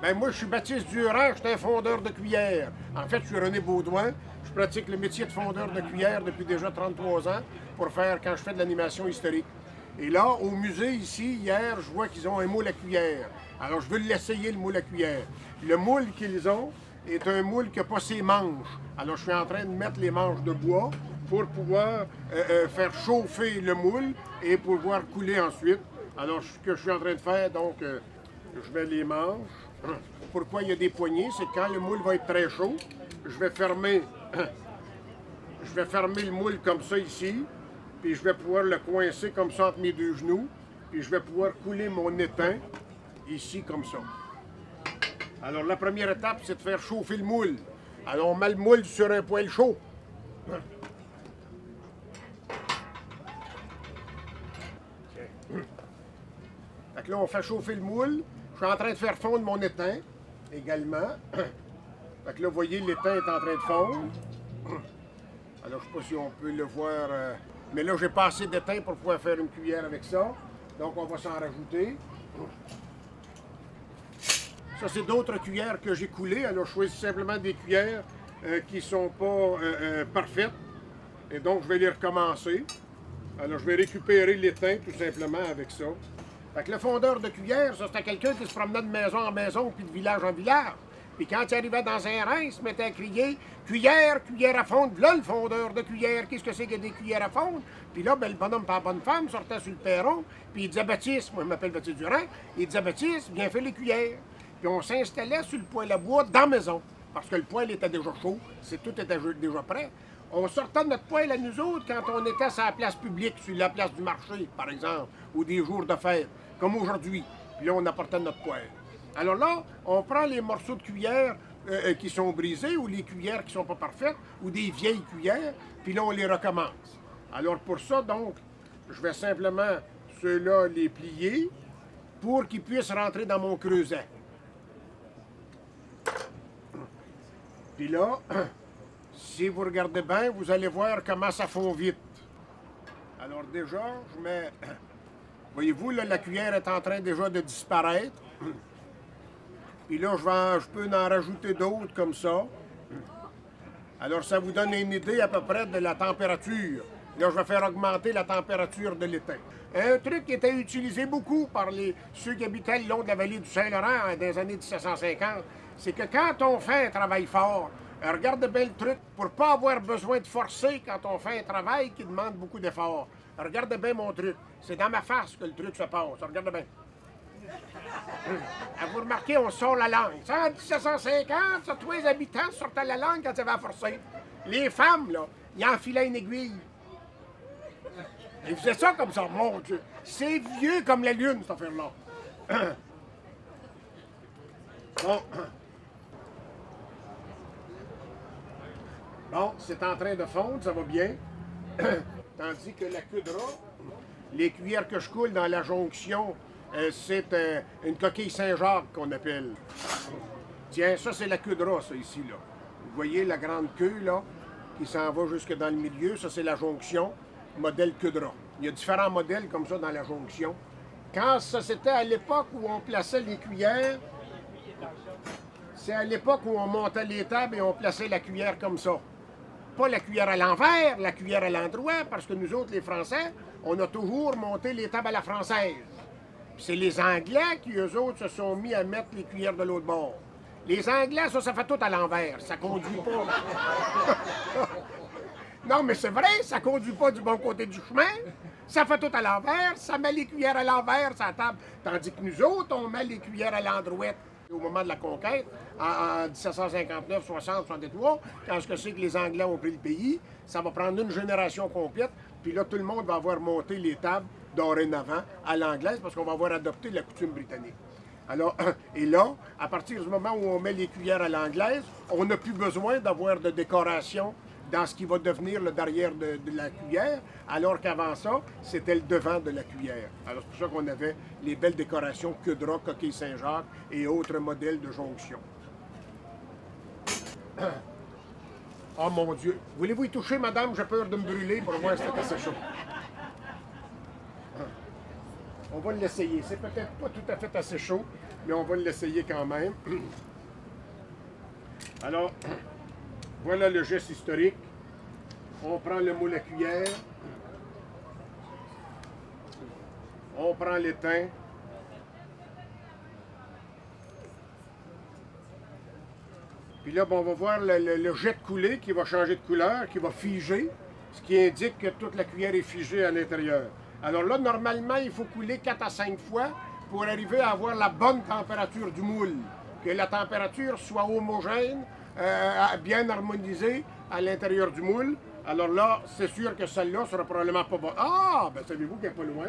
Ben moi, je suis Baptiste Durand, je suis un fondeur de cuillères. En fait, je suis René Baudouin. Je pratique le métier de fondeur de cuillères depuis déjà 33 ans quand je fais de l'animation historique. Et là, au musée ici, hier, je vois qu'ils ont un moule à cuillère. Alors, je veux l'essayer, le moule à cuillère. Le moule qu'ils ont est un moule qui n'a pas ses manches. Alors, je suis en train de mettre les manches de bois pour pouvoir faire chauffer le moule et pouvoir couler ensuite. Alors, ce que je suis en train de faire, donc, je mets les manches. Pourquoi il y a des poignées? C'est que quand le moule va être très chaud, je vais fermer le moule comme ça ici, puis je vais pouvoir le coincer comme ça entre mes deux genoux, puis je vais pouvoir couler mon étain ici comme ça. Alors la première étape, c'est de faire chauffer le moule. Alors on met le moule sur un poêle chaud. Fait que là, on fait chauffer le moule. Je suis en train de faire fondre mon étain également. Fait que là, vous voyez, l'étain est en train de fondre. Alors, je ne sais pas si on peut le voir. Mais là, j'ai pas assez d'étain pour pouvoir faire une cuillère avec ça. Donc, on va s'en rajouter. Ça, c'est d'autres cuillères que j'ai coulées. Alors, je choisis simplement des cuillères qui ne sont pas parfaites. Et donc, je vais les recommencer. Alors, je vais récupérer l'étain tout simplement avec ça. Fait que le fondeur de cuillère, ça, c'était quelqu'un qui se promenait de maison en maison puis de village en village. Puis quand il arrivait dans un rang, il se mettait à crier « Cuillère, cuillère à fondre! » Là, le fondeur de cuillère, qu'est-ce que c'est que des cuillères à fondre? Puis là, ben, le bonhomme et la bonne femme sortaient sur le perron, puis il disait « Baptiste, moi je m'appelle Baptiste Durand, il disait « Baptiste, viens faire les cuillères. » Puis on s'installait sur le poêle à bois dans la maison, parce que le poêle était déjà chaud, tout était déjà prêt. On sortait de notre poêle à nous autres quand on était sur la place publique, sur la place du marché, par exemple, ou des jours de fête, comme aujourd'hui. Puis là, on apportait notre poêle. Alors là, on prend les morceaux de cuillère qui sont brisés, ou les cuillères qui sont pas parfaites, ou des vieilles cuillères, puis là, on les recommence. Alors pour ça, donc, je vais simplement, ceux-là, les plier pour qu'ils puissent rentrer dans mon creuset. Puis là, si vous regardez bien, vous allez voir comment ça fond vite. Alors déjà, je mets... Voyez-vous, là, la cuillère est en train déjà de disparaître. Puis là, je peux en rajouter d'autres comme ça. Alors, ça vous donne une idée à peu près de la température. Là, je vais faire augmenter la température de l'étain. Un truc qui était utilisé beaucoup par ceux qui habitaient le long de la vallée du Saint-Laurent dans les années 1750, c'est que quand on fait un travail fort, regardez bien le truc, pour ne pas avoir besoin de forcer quand on fait un travail qui demande beaucoup d'efforts. Regardez bien mon truc. C'est dans ma face que le truc se passe. Regardez bien. Vous remarquez, on sort la langue. Ça, en 1750, ça, tous les habitants sortaient la langue quand ils avaient forcé. Les femmes, là, ils enfilaient une aiguille. Ils faisaient ça comme ça, mon Dieu. C'est vieux comme la lune, cette affaire-là. Bon. Bon, c'est en train de fondre, ça va bien. Tandis que la queue de rat, les cuillères que je coule dans la jonction, c'est une coquille Saint-Jacques qu'on appelle. Tiens, ça c'est la queue de rat, ça ici, là. Vous voyez la grande queue, là, qui s'en va jusque dans le milieu. Ça c'est la jonction, modèle queue de rat. Il y a différents modèles comme ça dans la jonction. Quand ça, c'était à l'époque où on plaçait les cuillères, c'est à l'époque où on montait les tables et on plaçait la cuillère comme ça. Pas la cuillère à l'envers, la cuillère à l'endroit, parce que nous autres, les Français, on a toujours monté les tables à la française. Puis c'est les Anglais qui, eux autres, se sont mis à mettre les cuillères de l'autre bord. Les Anglais, ça fait tout à l'envers. Ça conduit pas. Non, mais c'est vrai, ça conduit pas du bon côté du chemin. Ça fait tout à l'envers, ça met les cuillères à l'envers sur la table. Tandis que nous autres, on met les cuillères à l'endroite. Au moment de la conquête, en 1759, 60, 63, quand c'est que les Anglais ont pris le pays, ça va prendre une génération complète, puis là, tout le monde va avoir monté les tables dorénavant à l'anglaise, parce qu'on va avoir adopté la coutume britannique. Alors, et là, à partir du moment où on met les cuillères à l'anglaise, on n'a plus besoin d'avoir de décoration dans ce qui va devenir le derrière de la cuillère, alors qu'avant ça, c'était le devant de la cuillère. Alors c'est pour ça qu'on avait les belles décorations queue de rat, coquille Saint-Jacques et autres modèles de jonction. Oh mon Dieu! Voulez-vous y toucher, madame? J'ai peur de me brûler pour voir si c'est assez chaud. On va l'essayer. C'est peut-être pas tout à fait assez chaud, mais on va l'essayer quand même. Alors, voilà le geste historique. On prend le moule à cuillère. On prend l'étain. Puis là, bon, on va voir le jet de coulée qui va changer de couleur, qui va figer, ce qui indique que toute la cuillère est figée à l'intérieur. Alors là, normalement, il faut couler 4 à 5 fois pour arriver à avoir la bonne température du moule. Que la température soit homogène, bien harmonisée à l'intérieur du moule. Alors là, c'est sûr que celle-là sera probablement pas bonne. Ah! Ben savez-vous qu'elle n'est pas loin?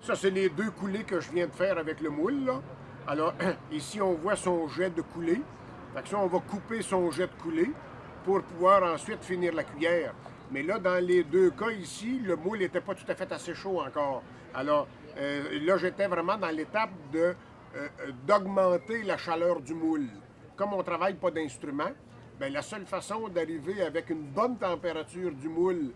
Ça, c'est les 2 coulées que je viens de faire avec le moule, là. Alors, ici, on voit son jet de coulée. Fait que ça, on va couper son jet de coulée pour pouvoir ensuite finir la cuillère. Mais là, dans les 2 cas ici, le moule n'était pas tout à fait assez chaud encore. Alors, là, j'étais vraiment dans l'étape d'augmenter la chaleur du moule. Comme on ne travaille pas d'instrument, bien, la seule façon d'arriver avec une bonne température du moule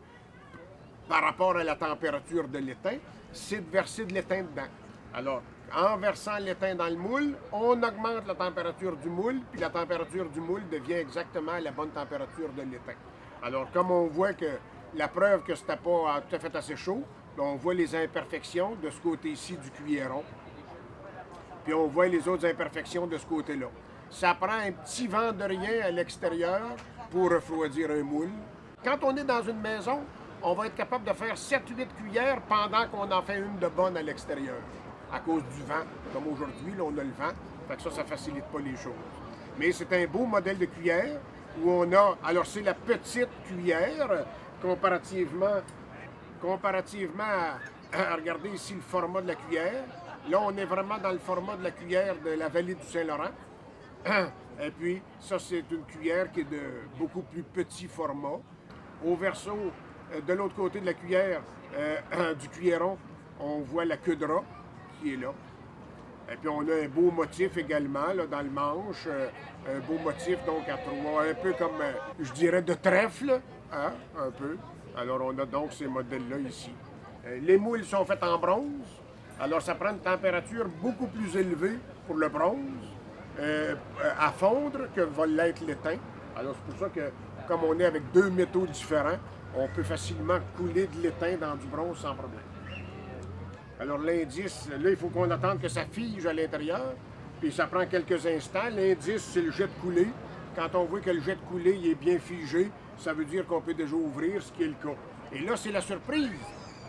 par rapport à la température de l'étain, c'est de verser de l'étain dedans. Alors, en versant l'étain dans le moule, on augmente la température du moule, puis la température du moule devient exactement la bonne température de l'étain. Alors, comme on voit que la preuve que c'était pas tout à fait assez chaud, on voit les imperfections de ce côté-ci du cuilleron, puis on voit les autres imperfections de ce côté-là. Ça prend un petit vent de rien à l'extérieur pour refroidir un moule. Quand on est dans une maison, on va être capable de faire 7-8 cuillères pendant qu'on en fait une de bonne à l'extérieur. À cause du vent, comme aujourd'hui, là, on a le vent. Fait que ça facilite pas les choses. Mais c'est un beau modèle de cuillère où on a... Alors, c'est la petite cuillère comparativement à regarder ici le format de la cuillère. Là, on est vraiment dans le format de la cuillère de la vallée du Saint-Laurent. Et puis, ça, c'est une cuillère qui est de beaucoup plus petit format. Au verso, de l'autre côté de la cuillère, du cuilleron, on voit la queue de rat qui est là. Et puis on a un beau motif également là, dans le manche, un beau motif donc à 3, un peu comme, je dirais, de trèfle, hein, un peu. Alors on a donc ces modèles-là ici. Les moules sont faits en bronze, alors ça prend une température beaucoup plus élevée pour le bronze à fondre que va l'être l'étain. Alors c'est pour ça que, comme on est avec 2 métaux différents, on peut facilement couler de l'étain dans du bronze sans problème. Alors l'indice, là, il faut qu'on attende que ça fige à l'intérieur, puis ça prend quelques instants. L'indice, c'est le jet de coulée. Quand on voit que le jet de coulée il est bien figé, ça veut dire qu'on peut déjà ouvrir, ce qui est le cas. Et là, c'est la surprise.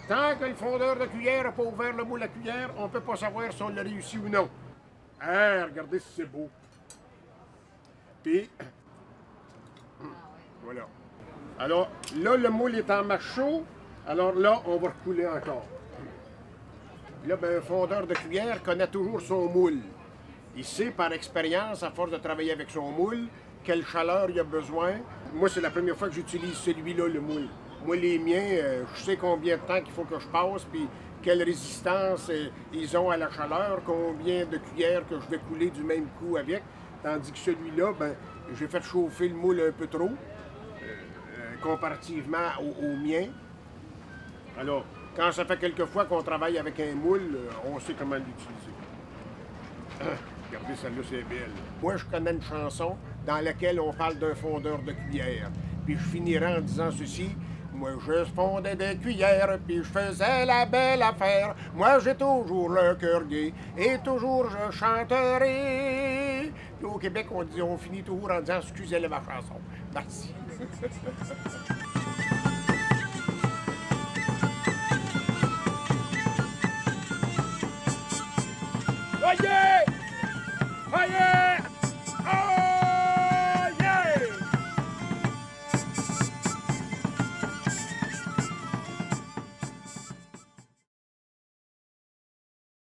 Tant que le fondeur de cuillère n'a pas ouvert le moule à cuillère, on ne peut pas savoir si on l'a réussi ou non. Ah, regardez si c'est beau. Puis, voilà. Alors, là, le moule est en masse chaud. Alors là, on va recouler encore. Là, ben, un fondeur de cuillère connaît toujours son moule. Il sait par expérience, à force de travailler avec son moule, quelle chaleur il a besoin. Moi, c'est la première fois que j'utilise celui-là, le moule. Moi, les miens, je sais combien de temps qu'il faut que je passe, puis quelle résistance ils ont à la chaleur, combien de cuillères que je vais couler du même coup avec. Tandis que celui-là, ben, j'ai fait chauffer le moule un peu trop, comparativement au mien. Alors, quand ça fait quelques fois qu'on travaille avec un moule, on sait comment l'utiliser. Regardez, celle-là, c'est belle. Moi, je connais une chanson dans laquelle on parle d'un fondeur de cuillère. Puis je finirai en disant ceci. Moi, je fondais des cuillères, puis je faisais la belle affaire. Moi, j'ai toujours le cœur gai, et toujours je chanterai. Puis au Québec, on finit toujours en disant « Excusez-le ma chanson ». Merci. Oh yeah!